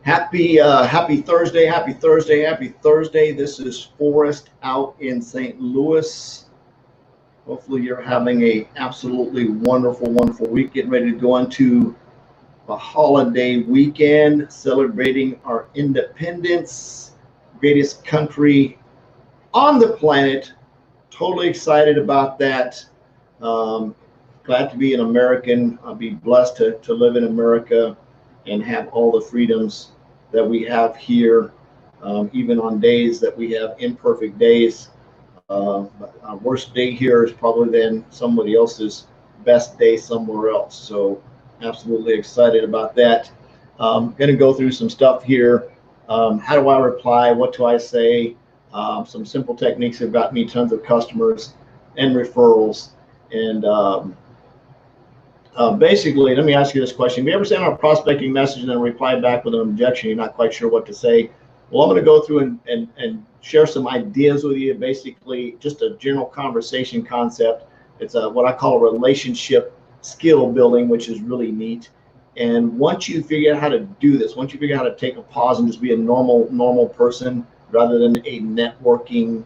Happy Thursday, happy Thursday, happy Thursday. This is Forrest out in St. Louis. Hopefully you're having a absolutely wonderful, wonderful week. Getting ready to go into a holiday weekend, celebrating our independence, greatest country on the planet. Totally excited about that. Glad to be an American. I'll be blessed to live in America and have all the freedoms that we have here, even on days that we have imperfect days. Our worst day here is probably then somebody else's best day somewhere else. So absolutely excited about that. Going to go through some stuff here. How do I reply? What do I say? Some simple techniques have got me tons of customers and referrals. And basically, let me ask you this question. Have you ever sent out a prospecting message and then reply back with an objection? You're not quite sure what to say. Well, I'm going to go through and share some ideas with you, basically just a general conversation concept. It's what I call a relationship skill building, which is really neat. And once you figure out how to do this, once you figure out how to take a pause and just be a normal person rather than a networking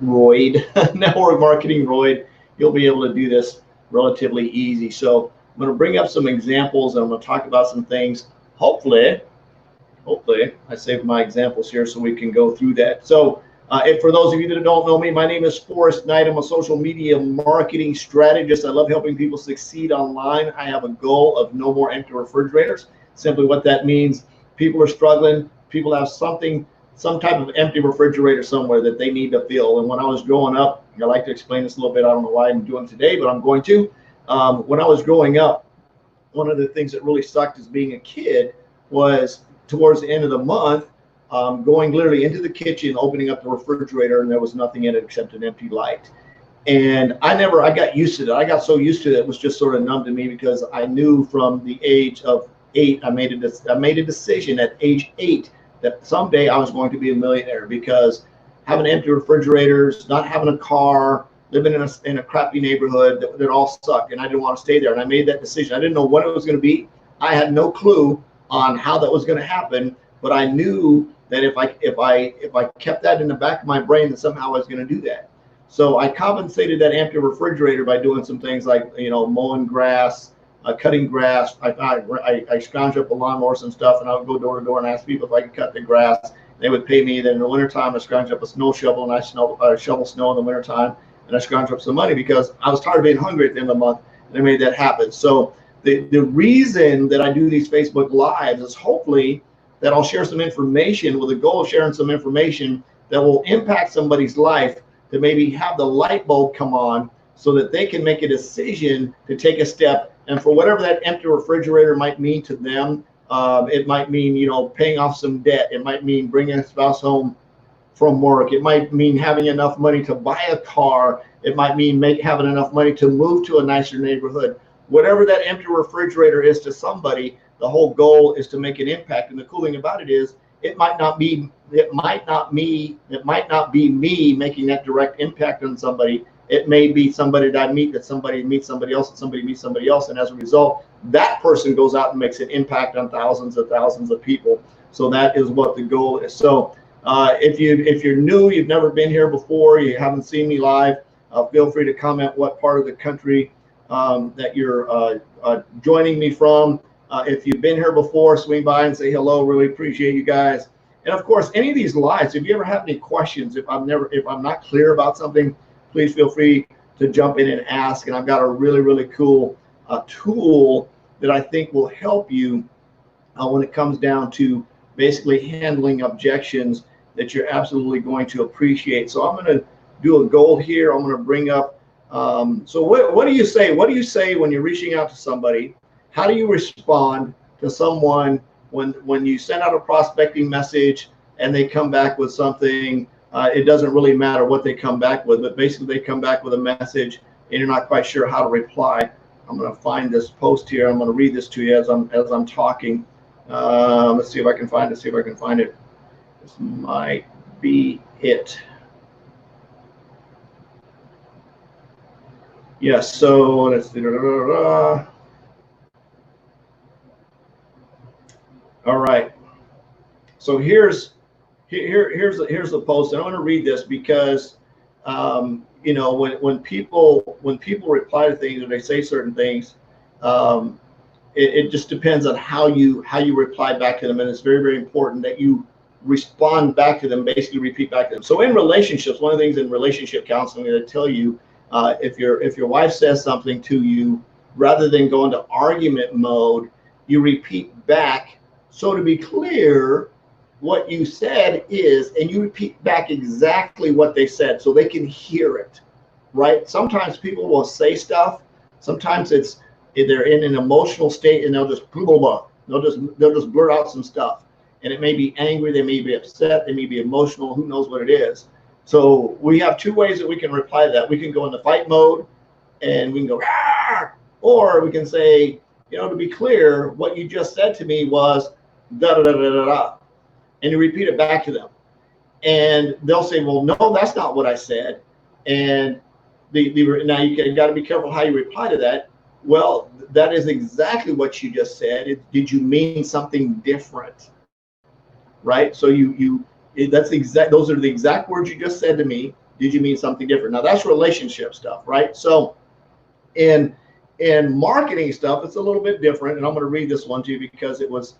roid, network marketing roid, you'll be able to do this relatively easy. So I'm going to bring up some examples and I'm going to talk about some things. Hopefully I saved my examples here so we can go through that. So if for those of you that don't know me, my name is Forrest Knight. I'm a social media marketing strategist. I love helping people succeed online. I have a goal of no more empty refrigerators. Simply what that means, people are struggling. People have some type of empty refrigerator somewhere that they need to fill. And when I was growing up, I like to explain this a little bit. I don't know why I'm doing it today, but I'm going to. When I was growing up, one of the things that really sucked as being a kid was towards the end of the month, going literally into the kitchen, opening up the refrigerator, and there was nothing in it except an empty light. And I got used to that. I got so used to it, it was just sort of numb to me because I knew from the age of 8, I made a decision at age 8 that someday I was going to be a millionaire, because having empty refrigerators, not having a car, living in a crappy neighborhood that all sucked, and I didn't want to stay there. And I made that decision. I didn't know what it was going to be. I had no clue on how that was going to happen, but I knew that if I kept that in the back of my brain, that somehow I was going to do that. So I compensated that empty refrigerator by doing some things like, mowing grass, cutting grass. I scrounged up a lawnmower, some stuff, and I would go door to door and ask people if I could cut the grass. They would pay me. Then in the wintertime, I scrounged up a snow shovel, and I shovel snow in the wintertime, and I scrounged up some money because I was tired of being hungry at the end of the month, and I made that happen. So the reason that I do these Facebook Lives is hopefully that I'll share some information with the goal of sharing some information that will impact somebody's life, to maybe have the light bulb come on so that they can make a decision to take a step. And for whatever that empty refrigerator might mean to them, it might mean, paying off some debt. It might mean bringing a spouse home from work. It might mean having enough money to buy a car. It might mean having enough money to move to a nicer neighborhood. Whatever that empty refrigerator is to somebody, the whole goal is to make an impact. And the cool thing about it is, it might not be me making that direct impact on somebody. It may be somebody that I meet, that somebody meets somebody else, and somebody meets somebody else, and as a result, that person goes out and makes an impact on thousands of people. So that is what the goal is. So if you're new, you've never been here before, you haven't seen me live, feel free to comment what part of the country that you're joining me from. If you've been here before, swing by and say hello. Really appreciate you guys. And of course, any of these lives, if you ever have any questions, if I'm not clear about something, please feel free to jump in and ask. And I've got a really cool tool that I think will help you when it comes down to basically handling objections that you're absolutely going to appreciate. So I'm going to do a goal here. I'm going to bring up. So what do you say? What do you say when you're reaching out to somebody? How do you respond to someone when you send out a prospecting message and they come back with something? It doesn't really matter what they come back with, but basically they come back with a message and you're not quite sure how to reply. I'm going to find this post here. I'm going to read this to you as I'm talking. Let's see if I can find it. This might be it. Yes. So let's see. All right. So here's the post, and I'm going to read this because you know, when people reply to things or they say certain things, it just depends on how you reply back to them, and it's very, very important that you respond back to them, basically repeat back to them. So in relationships, one of the things in relationship counseling they tell you, if your wife says something to you, rather than go into argument mode, you repeat back. So to be clear, what you said is, and you repeat back exactly what they said so they can hear it, right? Sometimes people will say stuff. Sometimes they're in an emotional state and they'll just blah, blah, blah. They'll just blurt out some stuff. And it may be angry, they may be upset, they may be emotional, who knows what it is. So we have two ways that we can reply to that. We can go into fight mode and we can go, ah! Or we can say, you know, to be clear, what you just said to me was da da da da da da. And you repeat it back to them. And they'll say, well, no, that's not what I said. And now you got to be careful how you reply to that. Well, that is exactly what you just said. Did you mean something different? Right? So those are the exact words you just said to me. Did you mean something different? Now that's relationship stuff, right? So in marketing stuff, it's a little bit different. And I'm going to read this one to you because it was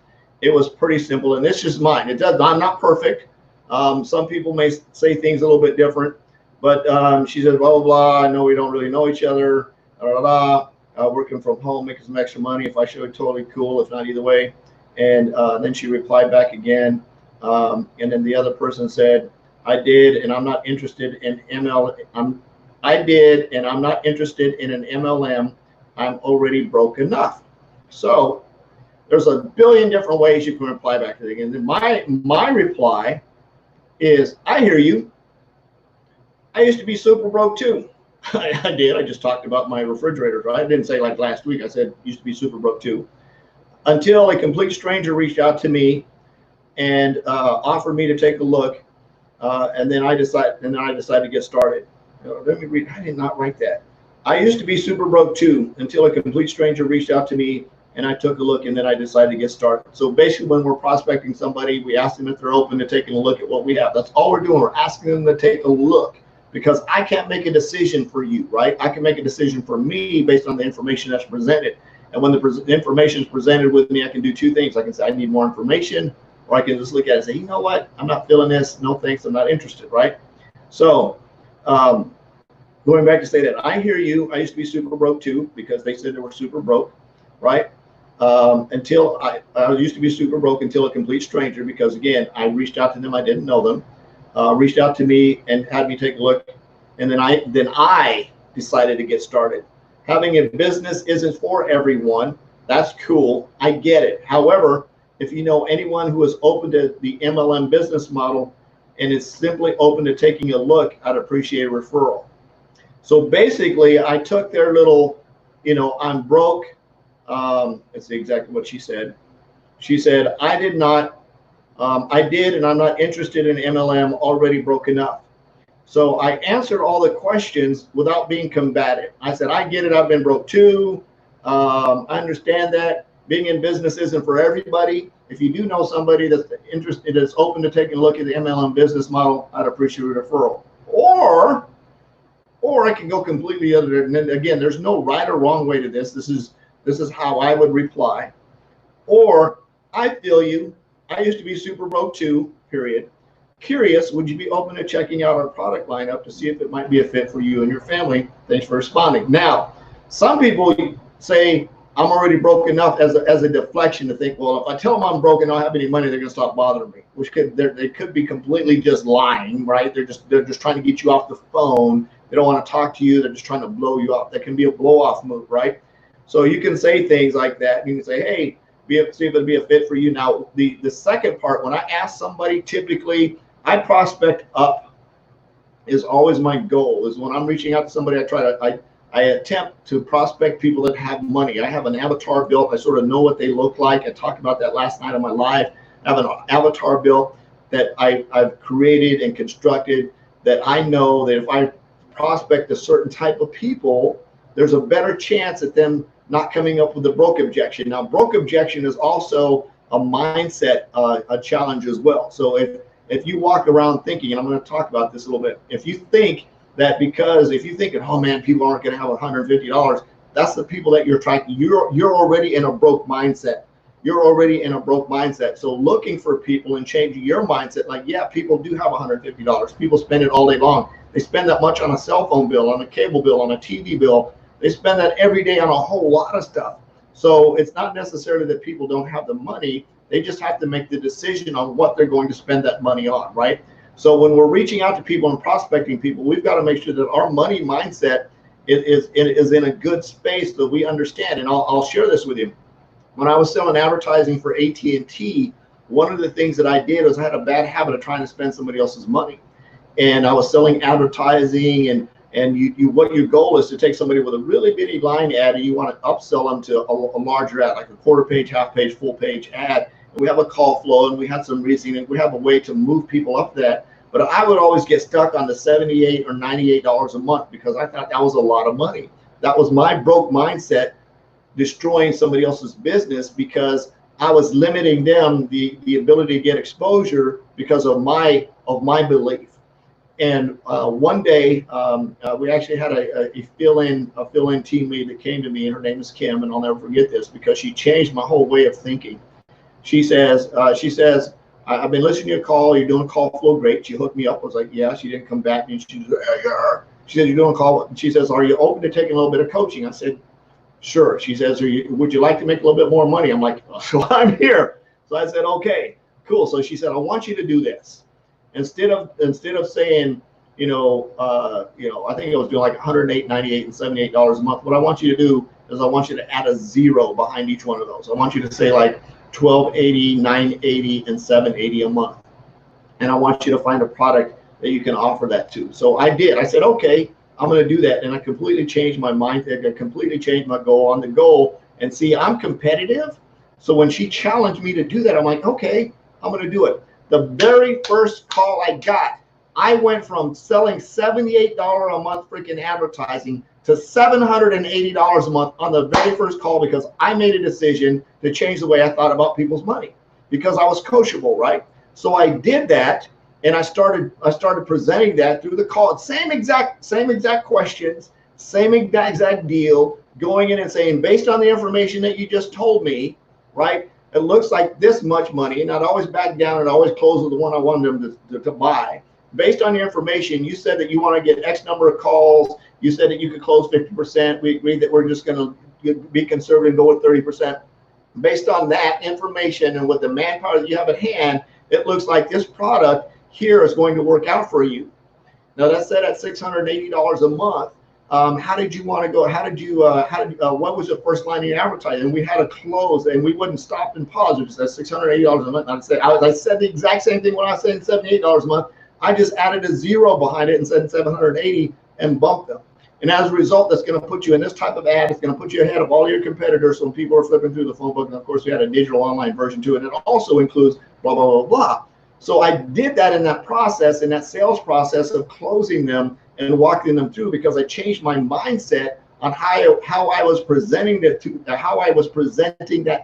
pretty simple. And this is mine. I'm not perfect. Some people may say things a little bit different, but she said, blah, blah, blah. I know we don't really know each other. Blah, blah, blah. Working from home, making some extra money. If I should, totally cool. If not, either way. And then she replied back again. And then the other person said, I did, and I'm not interested in I did, and I'm not interested in an MLM. I'm already broke enough. So there's a billion different ways you can reply back to it. And then my reply is, I hear you. I used to be super broke too. I did. I just talked about my refrigerators, right? I didn't say like last week. I said used to be super broke too. Until a complete stranger reached out to me and offered me to take a look, and then I decided to get started. Let me read. I did not write that. I used to be super broke too until a complete stranger reached out to me and I took a look, and then I decided to get started. So basically, when we're prospecting somebody, we ask them if they're open to taking a look at what we have. That's all we're doing. We're asking them to take a look, because I can't make a decision for you, right? I can make a decision for me based on the information that's presented. And when the information is presented with me, I can do two things. I can say I need more information, or I can just look at it and say, you know what? I'm not feeling this. No thanks. I'm not interested, right? So going back to say that, I hear you. I used to be super broke too, because they said they were super broke, right? Until I used to be super broke until a complete stranger, because again, I reached out to them. I didn't know them. Reached out to me and had me take a look. And then I decided to get started. Having a business isn't for everyone. That's cool. I get it. However, if you know anyone who is open to the MLM business model and is simply open to taking a look, I'd appreciate a referral. So basically, I took their little, I'm broke. That's exactly what she said. She said, I did, and I'm not interested in MLM, already broke enough. So I answered all the questions without being combative. I said, I get it. I've been broke too. I understand that being in business isn't for everybody. If you do know somebody that's interested, that's open to taking a look at the MLM business model, I'd appreciate a referral. Or I can go completely other. And then again, there's no right or wrong way to this. This is how I would reply. Or, I feel you. I used to be super broke too, period. Curious, would you be open to checking out our product lineup to see if it might be a fit for you and your family? Thanks for responding. Now, some people say I'm already broke enough as a deflection to think, well, if I tell them I'm broke and I don't have any money, they're going to stop bothering me, which they could be completely just lying, right? They're just trying to get you off the phone. They don't want to talk to you. They're just trying to blow you up. That can be a blow off move, right? So you can say things like that. You can say, hey, see if it'd be a fit for you. Now, the second part, when I ask somebody, typically I prospect up is always my goal. Is when I'm reaching out to somebody, I attempt to prospect people that have money. I have an avatar built. I sort of know what they look like. I talked about that last night on my live. I have an avatar built that I've created and constructed, that I know that if I prospect a certain type of people, there's a better chance at them not coming up with a broke objection. Now, broke objection is also a mindset a challenge as well. So if you walk around thinking, and I'm going to talk about this a little bit, if you think that because if you think, oh man, people aren't going to have $150, that's the people that you're attracting. You're already in a broke mindset. You're already in a broke mindset. So looking for people and changing your mindset, like, yeah, people do have $150. People spend it all day long. They spend that much on a cell phone bill, on a cable bill, on a TV bill. They spend that every day on a whole lot of stuff. So it's not necessarily that people don't have the money. They just have to make the decision on what they're going to spend that money on, right? So when we're reaching out to people and prospecting people, we've got to make sure that our money mindset is in a good space that we understand. And I'll share this with you. When I was selling advertising for AT&T, one of the things that I did was I had a bad habit of trying to spend somebody else's money. And I was selling advertising, and you what your goal is to take somebody with a really bitty line ad and you want to upsell them to a larger ad, like a quarter page, half page, full page ad. And we have a call flow and we had some reasoning and we have a way to move people up that. But I would always get stuck on the $78 or $98 a month because I thought that was a lot of money. That was my broke mindset, destroying somebody else's business because I was limiting them the ability to get exposure because of my belief. And one day we actually had a fill-in team lead that came to me, and her name is Kim, and I'll never forget this because she changed my whole way of thinking. She says, I've been listening to your call. You're doing call flow great. She hooked me up. I was like, yeah. She didn't come back to me. She said, yeah. She said, you're doing call. She says, are you open to taking a little bit of coaching? I said, sure. She says, would you like to make a little bit more money? I'm like, well, I'm here. So I said, okay, cool. So she said, I want you to do this. Instead of saying, I think I was doing like $108, $98, and $78 a month. What I want you to do is I want you to add a zero behind each one of those. I want you to say like $12.80, $9.80, and $7.80 a month. And I want you to find a product that you can offer that to. So I did. I said, okay, I'm going to do that. And I completely changed my mindset. I completely changed my goal on the goal. And see, I'm competitive. So when she challenged me to do that, I'm like, okay, I'm going to do it. The very first call I got, I went from selling $78 a month freaking advertising to $780 a month on the very first call because I made a decision to change the way I thought about people's money because I was coachable, right? So I did that, and I started presenting that through the call. Same exact questions, same exact deal, going in and saying, based on the information that you just told me, right? It looks like this much money, and I'd always back down and always close with the one I wanted them to buy. Based on your information, you said that you want to get X number of calls. You said that you could close 50%. We agreed that we're just going to be conservative and go with 30%. Based on that information and with the manpower that you have at hand, it looks like this product here is going to work out for you. Now that's set at $680 a month. How did you want to go? What was the first line of your advertising? And we had to close, and we wouldn't stop and pause. It just said $680 a month. I said the exact same thing when I was saying $78 a month. I just added a zero behind it and said 780 and bumped them. And as a result, that's going to put you in this type of ad. It's going to put you ahead of all your competitors. So when people are flipping through the phone book, and of course we had a digital online version too, and it also includes blah, blah, blah, blah. So I did that in that process, in that sales process of closing them and walking them through, because I changed my mindset on how I was presenting that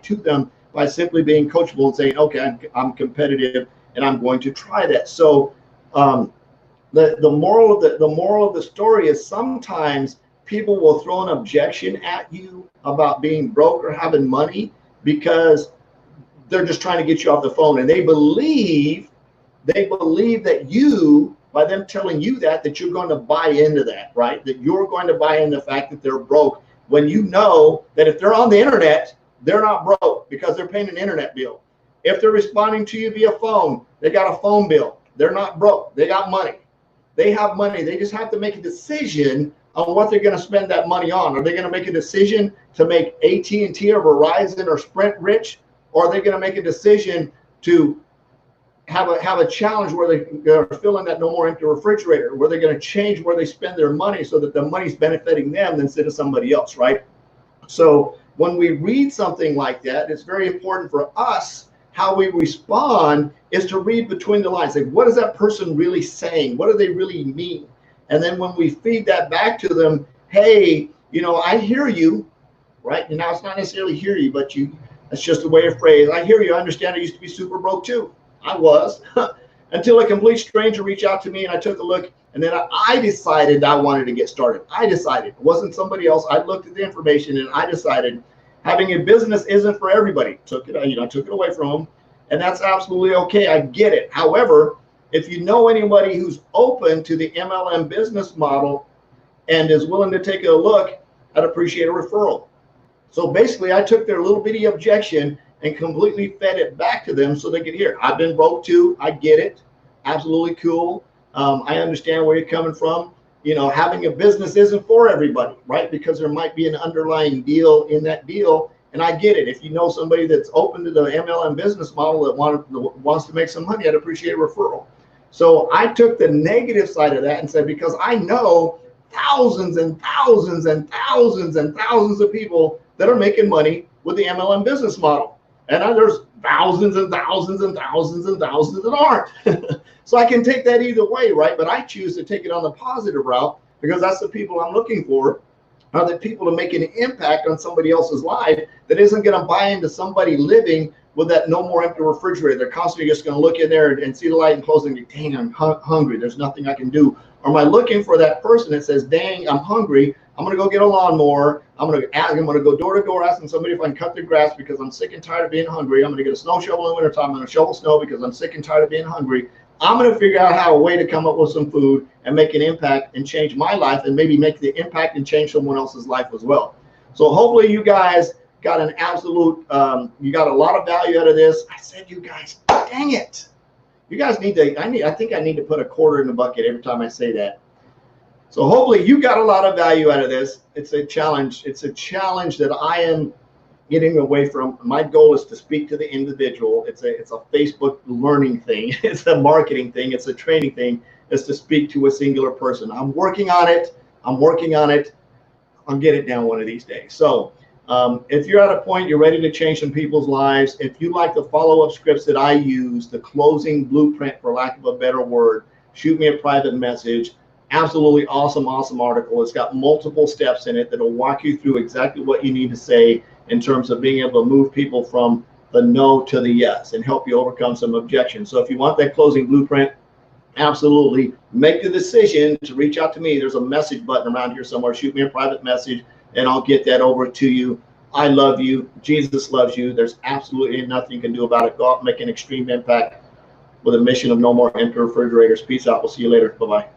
to them by simply being coachable and saying, okay, I'm competitive and I'm going to try that. So the moral of the story is sometimes people will throw an objection at you about being broke or having money because they're just trying to get you off the phone, and they believe that you, by them telling you that you're going to buy into that, right? That you're going to buy into the fact that they're broke, when you know that if they're on the internet, they're not broke because they're paying an internet bill. If they're responding to you via phone, they got a phone bill. They're not broke. They got money. They have money. They just have to make a decision on what they're going to spend that money on. Are they going to make a decision to make AT&T or Verizon or Sprint rich? Or are they going to make a decision to have a challenge where they're filling that no more empty refrigerator, where they're going to change where they spend their money so that the money's benefiting them instead of somebody else, right? So when we read something like that, it's very important for us, how we respond is to read between the lines. Like, what is that person really saying? What do they really mean? And then when we feed that back to them, hey, I hear you, right? And now it's not necessarily hear you, but That's just a way of phrase. I hear you. I understand. I used to be super broke too. I was. Until a complete stranger reached out to me and I took a look, and then I decided I wanted to get started. I decided. It wasn't somebody else. I looked at the information and I decided having a business isn't for everybody. Took it, I took it away from them, and that's absolutely okay. I get it. However, if you know anybody who's open to the MLM business model and is willing to take a look, I'd appreciate a referral. So basically, I took their little bitty objection and completely fed it back to them so they could hear. I've been broke too. I get it. Absolutely cool. I understand where you're coming from. Having a business isn't for everybody, right? Because there might be an underlying deal in that deal. And I get it. If you know somebody that's open to the MLM business model that wants to make some money, I'd appreciate a referral. So I took the negative side of that and said, because I know thousands and thousands and thousands and thousands of people that are making money with the MLM business model. And there's thousands and thousands and thousands and thousands that aren't. So I can take that either way, right? But I choose to take it on the positive route because that's the people I'm looking for, are the people to make an impact on somebody else's life that isn't going to buy into somebody living with that no more empty refrigerator. They're constantly just going to look in there and see the light and close and go, dang, I'm hungry. There's nothing I can do. Or am I looking for that person that says, dang, I'm hungry. I'm going to go get a lawnmower. I'm going to go door to door asking somebody if I can cut their grass because I'm sick and tired of being hungry. I'm going to get a snow shovel in the wintertime. I'm going to shovel snow because I'm sick and tired of being hungry. I'm going to figure out a way to come up with some food and make an impact and change my life and maybe make the impact and change someone else's life as well. So hopefully you guys got an absolute, you got a lot of value out of this. I said, you guys, dang it. You guys need to, I think I need to put a quarter in the bucket every time I say that. So hopefully you got a lot of value out of this. It's a challenge. It's a challenge that I am getting away from. My goal is to speak to the individual. It's a Facebook learning thing. It's a marketing thing. It's a training thing. It's to speak to a singular person. I'm working on it. I'm working on it. I'll get it down one of these days. So if you're at a point you're ready to change some people's lives, if you like the follow-up scripts that I use, the closing blueprint, for lack of a better word, shoot me a private message. Absolutely awesome, awesome article. It's got multiple steps in it that'll walk you through exactly what you need to say in terms of being able to move people from the no to the yes and help you overcome some objections. So if you want that closing blueprint, absolutely make the decision to reach out to me. There's a message button around here somewhere. Shoot me a private message and I'll get that over to you. I love you. Jesus loves you. There's absolutely nothing you can do about it. Go out and make an extreme impact with a mission of no more empty refrigerators. Peace out. We'll see you later. Bye-bye.